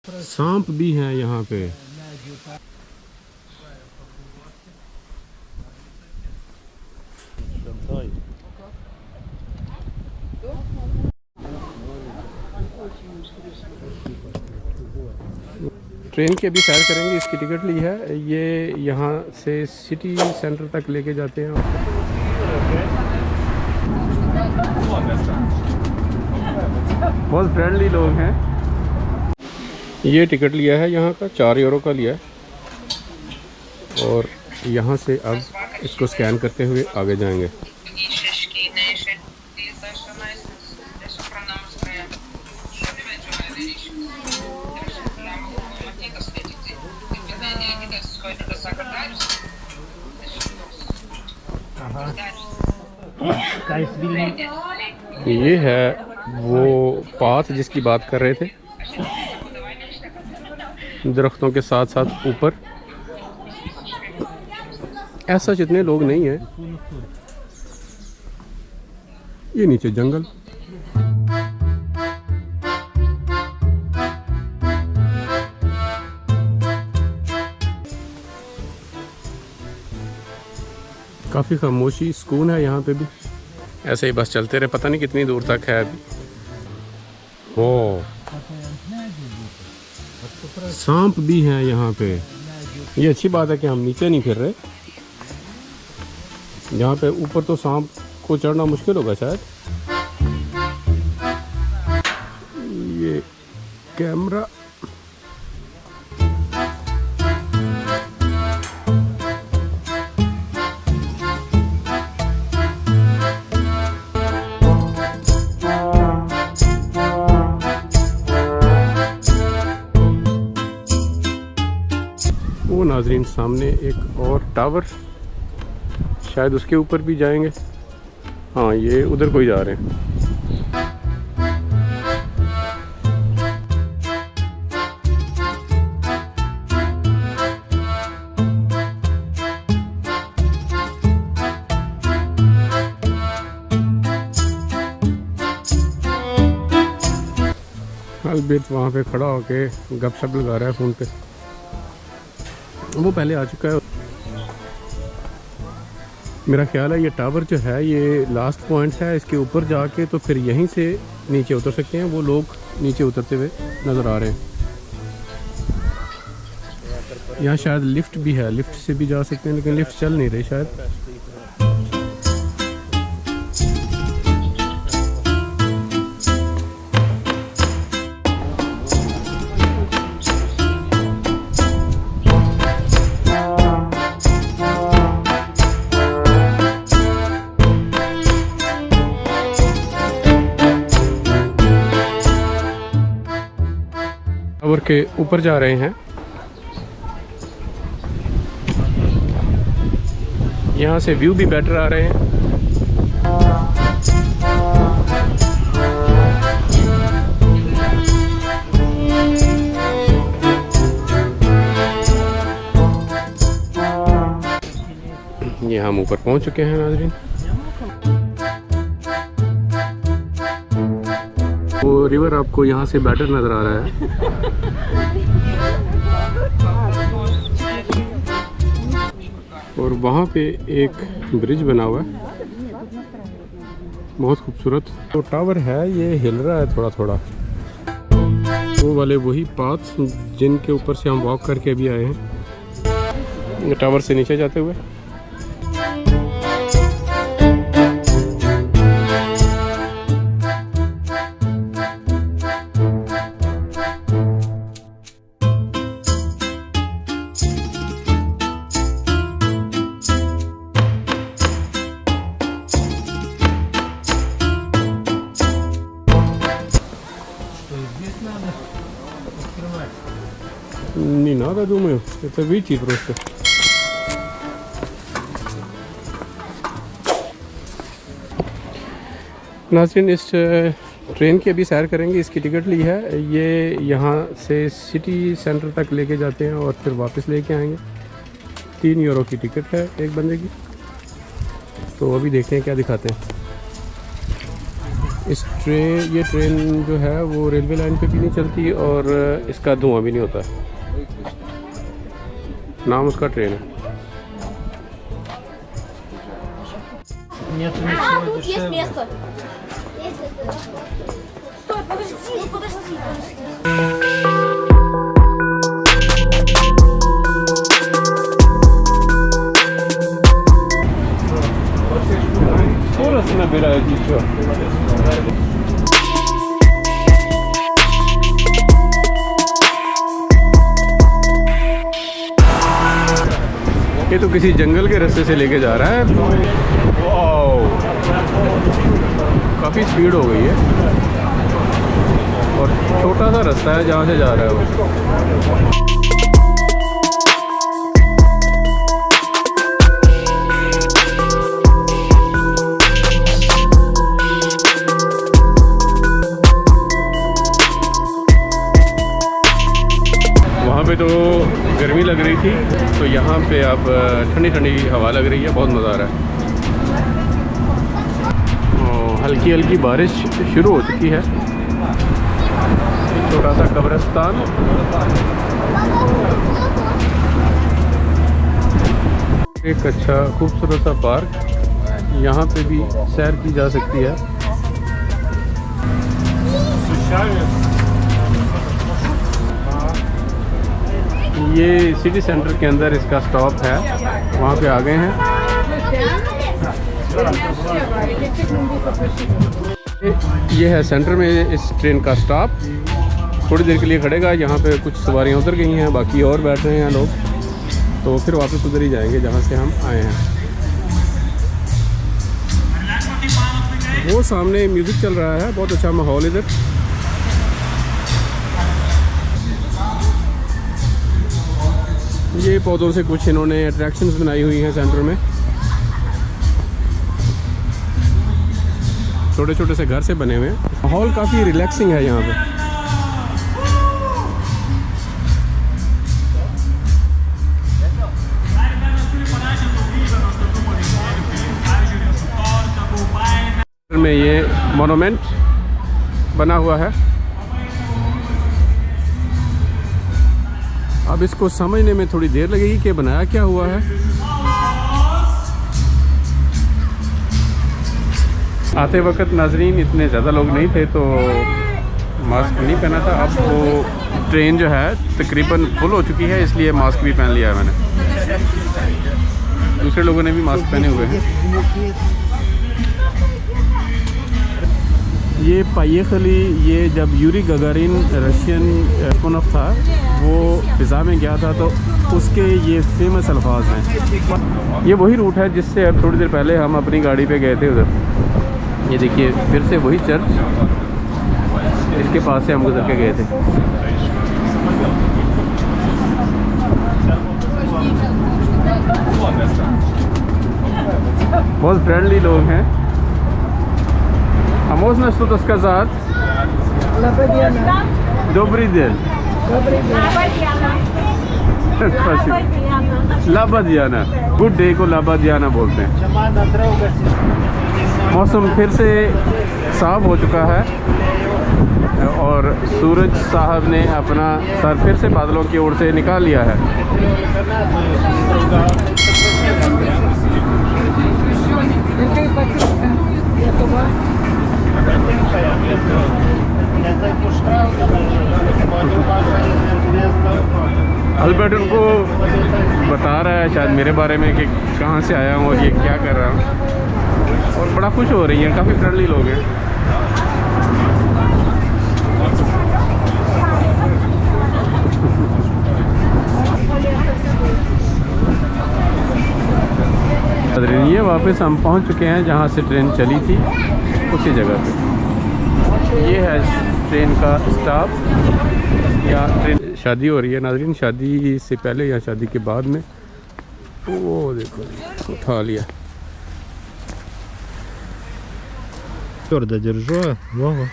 सांप भी हैं यहाँ पे। ट्रेन की अभी सैर करेंगे, इसकी टिकट ली है। ये यहाँ से सिटी सेंटर तक लेके जाते हैं। बहुत फ्रेंडली लोग हैं। ये टिकट लिया है यहाँ का, 4 यूरो का लिया है। और यहाँ से अब इसको स्कैन करते हुए आगे जाएंगे। ये है वो पाथ जिसकी बात कर रहे थे, दरख्तों के साथ साथ ऊपर। ऐसा जितने लोग नहीं हैं। ये नीचे जंगल। काफ़ी खामोशी सुकून है यहाँ पे भी। ऐसे ही बस चलते रहे, पता नहीं कितनी दूर तक है अभी। ओ, सांप भी हैं यहाँ पे। ये अच्छी बात है कि हम नीचे नहीं फिर रहे। यहाँ पे ऊपर तो सांप को चढ़ना मुश्किल होगा शायद। ये कैमरा वो नाजरीन, सामने एक और टावर, शायद उसके ऊपर भी जाएंगे। हाँ, ये उधर कोई जा रहे हैं। अलबेट वहाँ पे खड़ा होके गपशप लगा रहा है फ़ोन पे। वो पहले आ चुका है। मेरा ख्याल है ये टावर जो है ये लास्ट पॉइंट है। इसके ऊपर जाके तो फिर यहीं से नीचे उतर सकते हैं। वो लोग नीचे उतरते हुए नज़र आ रहे हैं। यहाँ शायद लिफ्ट भी है, लिफ्ट से भी जा सकते हैं, लेकिन लिफ्ट चल नहीं रही शायद। टावर के ऊपर जा रहे हैं। यहाँ से व्यू भी बेटर आ रहे हैं। ये हम ऊपर पहुंच चुके हैं नाज़रीन। वो रिवर आपको यहाँ से बेटर नज़र आ रहा है। और वहाँ पे एक ब्रिज बना हुआ है, बहुत खूबसूरत। तो टावर है, ये हिल रहा है थोड़ा थोड़ा। वो वाले वही पाथ जिनके ऊपर से हम वॉक करके अभी आए हैं, टावर से नीचे जाते हुए। Не надо, думаю, это выйти просто. नाज़रीन, इस ट्रेन की अभी सैर करेंगे, इसकी टिकट ली है। ये यहाँ से सिटी सेंटर तक लेके जाते हैं और फिर वापस लेके आएंगे। 3 यूरो की टिकट है एक बंदे की। तो अभी देखते हैं क्या दिखाते हैं। ये ट्रेन जो है वो रेलवे लाइन पे भी नहीं चलती और इसका धुआं भी नहीं होता। नाम उसका ट्रेन है। Тут есть место. Стой, подожди. Скорость набирает еще. ये तो किसी जंगल के रास्ते से लेके जा रहा है। वाओ, काफ़ी स्पीड हो गई है और छोटा सा रास्ता है जहाँ से जा रहा है वो। वहाँ पे तो गर्मी लग रही थी, तो यहाँ पे अब ठंडी ठंडी हवा लग रही है, बहुत मज़ा आ रहा है। हल्की हल्की बारिश शुरू हो चुकी है। छोटा सा कब्रिस्तान, एक अच्छा खूबसूरत सा पार्क, यहाँ पे भी सैर की जा सकती है। ये सिटी सेंटर के अंदर इसका स्टॉप है, वहाँ पे आ गए हैं। ये है सेंटर में इस ट्रेन का स्टॉप। थोड़ी देर के लिए खड़ेगा, यहाँ पे कुछ सवारियाँ उतर गई हैं, बाकी और बैठ रहे हैं लोग, तो फिर वापस उधर ही जाएंगे जहाँ से हम आए हैं। वो सामने म्यूज़िक चल रहा है, बहुत अच्छा माहौल इधर। ये पौधों से कुछ इन्होंने अट्रैक्शंस बनाई हुई हैं सेंटर में। छोटे छोटे से घर से बने हुए हैं। माहौल काफ़ी रिलैक्सिंग है यहाँ पे। में ये मोनूमेंट बना हुआ है। अब इसको समझने में थोड़ी देर लगेगी कि बनाया क्या हुआ है। आते वक्त नाजरीन इतने ज़्यादा लोग नहीं थे तो मास्क नहीं पहना था। अब वो ट्रेन जो है तकरीबन फुल हो चुकी है, इसलिए मास्क भी पहन लिया है मैंने। दूसरे लोगों ने भी मास्क पहने हुए हैं। ये पायेखली, ये जब यूरी गगारिन रशियन एस्ट्रोनॉट था, वो फ़िज़ा में गया था, तो उसके ये फेमस अल्फाज हैं। ये वही रूट है जिससे अब थोड़ी देर पहले हम अपनी गाड़ी पे गए थे उधर। ये देखिए फिर से वही चर्च, इसके पास से हम गुजर के गए थे। बहुत फ्रेंडली लोग हैं। А можно что-то сказать? Добрый день. Спасибо. लाबादियाना, गुड डे को लाबादियाना बोलते हैं। मौसम फिर से साफ हो चुका है और सूरज साहब ने अपना सर फिर से बादलों की ओर से निकाल लिया है। अल्बर्ट उनको बता रहा है शायद मेरे बारे में कि कहाँ से आया हूँ और ये क्या कर रहा हूँ, और बड़ा खुश हो रही हैं। काफ़ी फ्रेंडली लोग हैं। ये वापस हम पहुँच चुके हैं जहाँ से ट्रेन चली थी, उसी जगह पे। ये है ट्रेन का स्टॉप। या ट्रेन शादी हो रही है नाज़रीन, शादी से पहले या शादी के बाद में। वो देखो उठा लिया। Твердо держу, Вова.